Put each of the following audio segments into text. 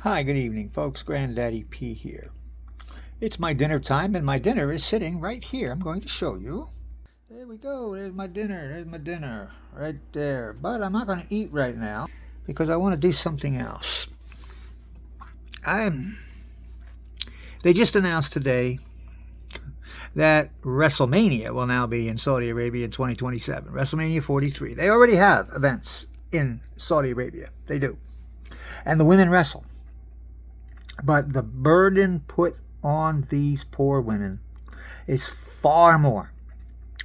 Hi, good evening, folks. Granddaddy P here. It's my dinner time, and my dinner is sitting right here. I'm going to show you. There we go. There's my dinner. There's my dinner right there. But I'm not going to eat right now because I want to do something else. They just announced today that WrestleMania will now be in Saudi Arabia in 2027. WrestleMania 43. They already have events in Saudi Arabia. They do. And the women wrestle. But the burden put on these poor women is far more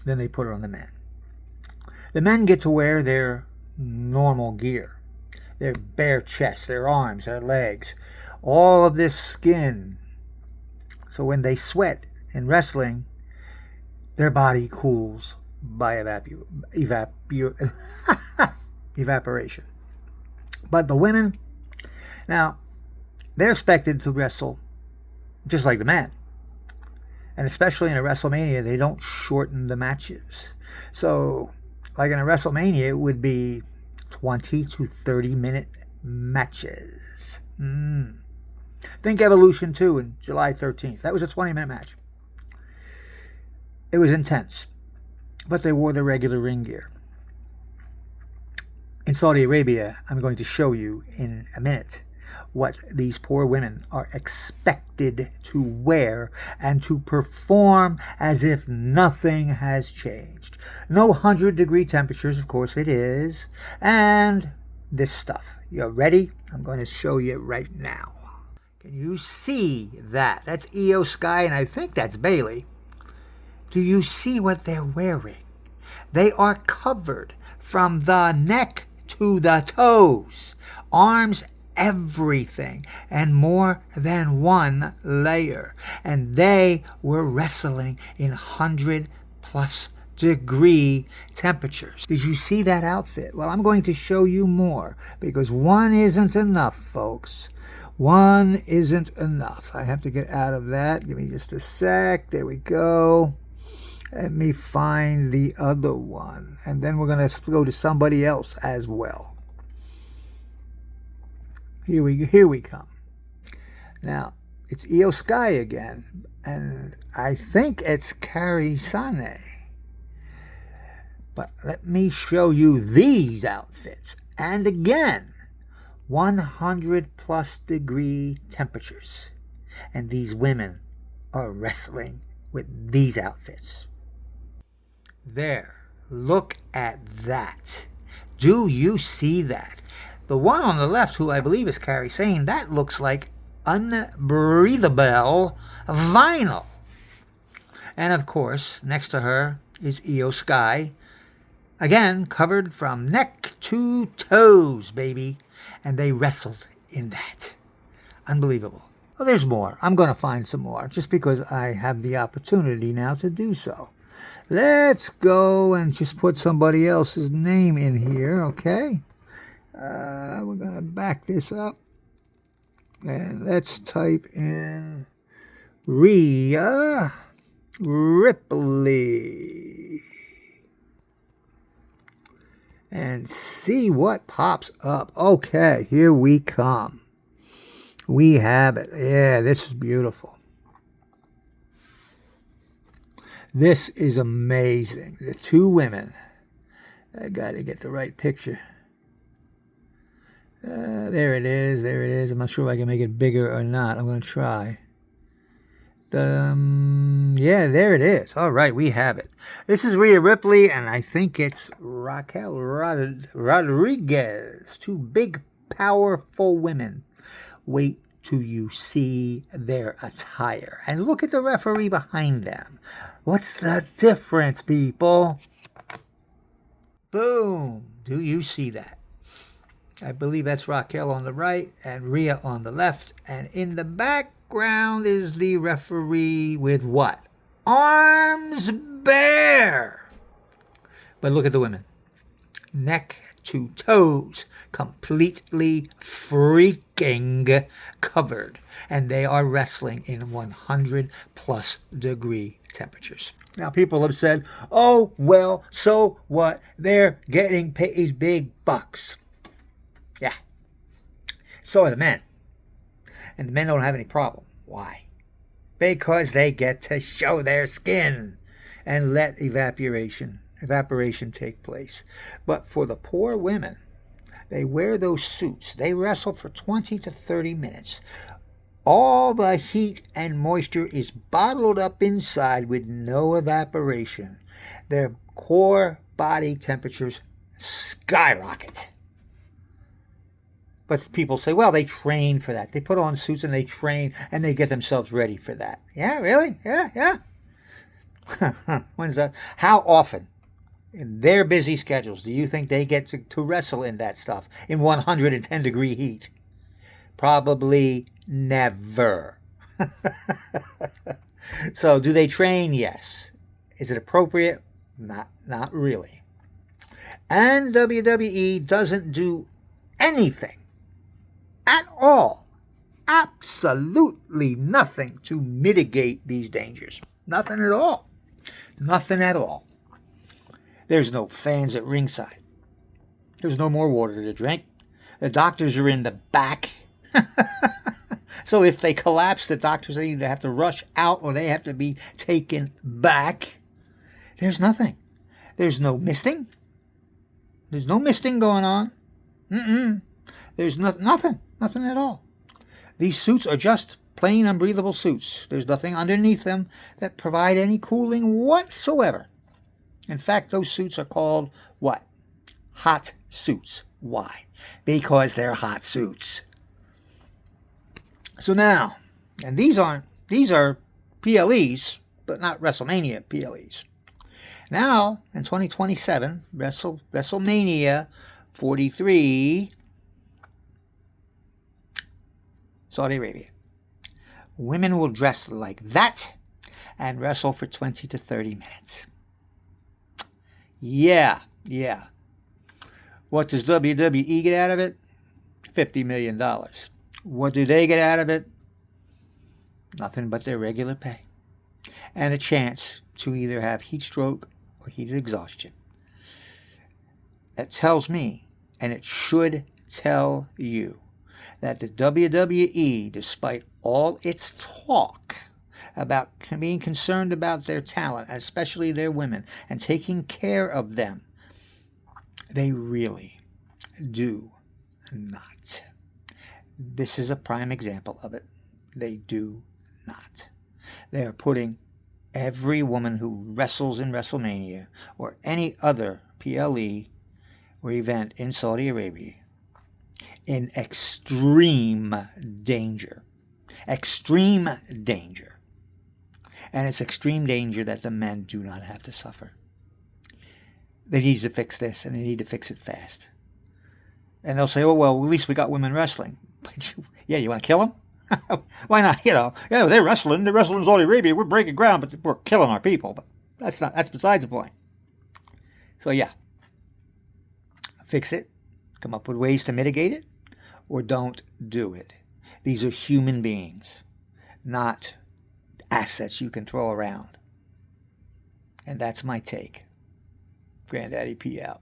than they put on the men. The men get to wear their normal gear, their bare chest, their arms, their legs, all of this skin. So when they sweat in wrestling, their body cools by evaporation. But the women, now, they're expected to wrestle just like the men. And especially in a WrestleMania, they don't shorten the matches. So, like in a WrestleMania, it would be 20 to 30-minute matches. Think Evolution 2 in July 13th. That was a 20-minute match. It was intense. But they wore the regular ring gear. In Saudi Arabia, I'm going to show you in a minute what these poor women are expected to wear and to perform as if nothing has changed. No 100-degree temperatures, of course it is, and this stuff. You're ready? I'm going to show you right now. Can you see that? That's Io Sky, and I think that's Bailey. Do you see what they're wearing? They are covered from the neck to the toes, arms, everything, and more than one layer. And they were wrestling in 100+ degree temperatures. Did you see that outfit? Well, I'm going to show you more because one isn't enough, folks. One isn't enough. I have to get out of that. Give me just a sec. There we go. Let me find the other one. And then we're going to go to somebody else as well. Here we come. Now, it's Io Sky again, and I think it's Kari Sane. But let me show you these outfits. And again, 100+ degree temperatures. And these women are wrestling with these outfits. There, look at that. Do you see that? The one on the left, who I believe is Kari Sane, that looks like unbreathable vinyl. And of course, next to her is Io Sky, again covered from neck to toes, baby. And they wrestled in that. Unbelievable. Well, there's more. I'm going to find some more, just because I have the opportunity now to do so. Let's go and just put somebody else's name in here, okay? We're going to back this up. And let's type in Rhea Ripley. And see what pops up. Okay, here we come. We have it. Yeah, this is beautiful. This is amazing. The two women. I got to get the right picture. There it is. There it is. I'm not sure if I can make it bigger or not. I'm going to try. Yeah, there it is. All right, we have it. This is Rhea Ripley, and I think it's Raquel Rodriguez. Two big, powerful women. Wait till you see their attire. And look at the referee behind them. What's the difference, people? Boom. Do you see that? I believe that's Raquel on the right and Rhea on the left. And in the background is the referee with what? Arms bare. But look at the women. Neck to toes. Completely freaking covered. And they are wrestling in 100+ degree temperatures. Now, people have said, oh, well, so what? They're getting paid big bucks. Yeah. So are the men. And the men don't have any problem. Why? Because they get to show their skin and let evaporation take place. But for the poor women, they wear those suits. They wrestle for 20 to 30 minutes. All the heat and moisture is bottled up inside with no evaporation. Their core body temperatures skyrocket. But people say, well, they train for that. They put on suits and they train and they get themselves ready for that. Yeah, really? Yeah. When's that? How often in their busy schedules do you think they get to wrestle in that stuff in 110-degree heat? Probably never. So do they train? Yes. Is it appropriate? Not really. And WWE doesn't do anything at all, absolutely nothing to mitigate these dangers. Nothing at all. Nothing at all. There's no fans at ringside. There's no more water to drink. The doctors are in the back. So if they collapse, the doctors either have to rush out or they have to be taken back. There's nothing. There's no misting. There's no misting going on. There's nothing at all. These suits are just plain unbreathable suits. There's nothing underneath them that provide any cooling whatsoever. In fact, those suits are called what? Hot suits. Why? Because they're hot suits. So now, and these are PLEs, but not WrestleMania PLEs. Now, in 2027, WrestleMania 43, Saudi Arabia. Women will dress like that and wrestle for 20 to 30 minutes. Yeah. What does WWE get out of it? $50 million. What do they get out of it? Nothing but their regular pay. And a chance to either have heat stroke or heated exhaustion. That tells me, and it should tell you, that the WWE, despite all its talk about being concerned about their talent, especially their women, and taking care of them, they really do not. This is a prime example of it. They do not. They are putting every woman who wrestles in WrestleMania or any other PLE or event in Saudi Arabia in extreme danger. Extreme danger. And it's extreme danger that the men do not have to suffer. They need to fix this, and they need to fix it fast. And they'll say, oh, well, at least we got women wrestling. Yeah, you want to kill them? Why not? They're wrestling in Saudi Arabia. We're breaking ground, but we're killing our people. But that's besides the point. So yeah, fix it, come up with ways to mitigate it, or don't do it. These are human beings, not assets you can throw around. And that's my take. Granddaddy P out.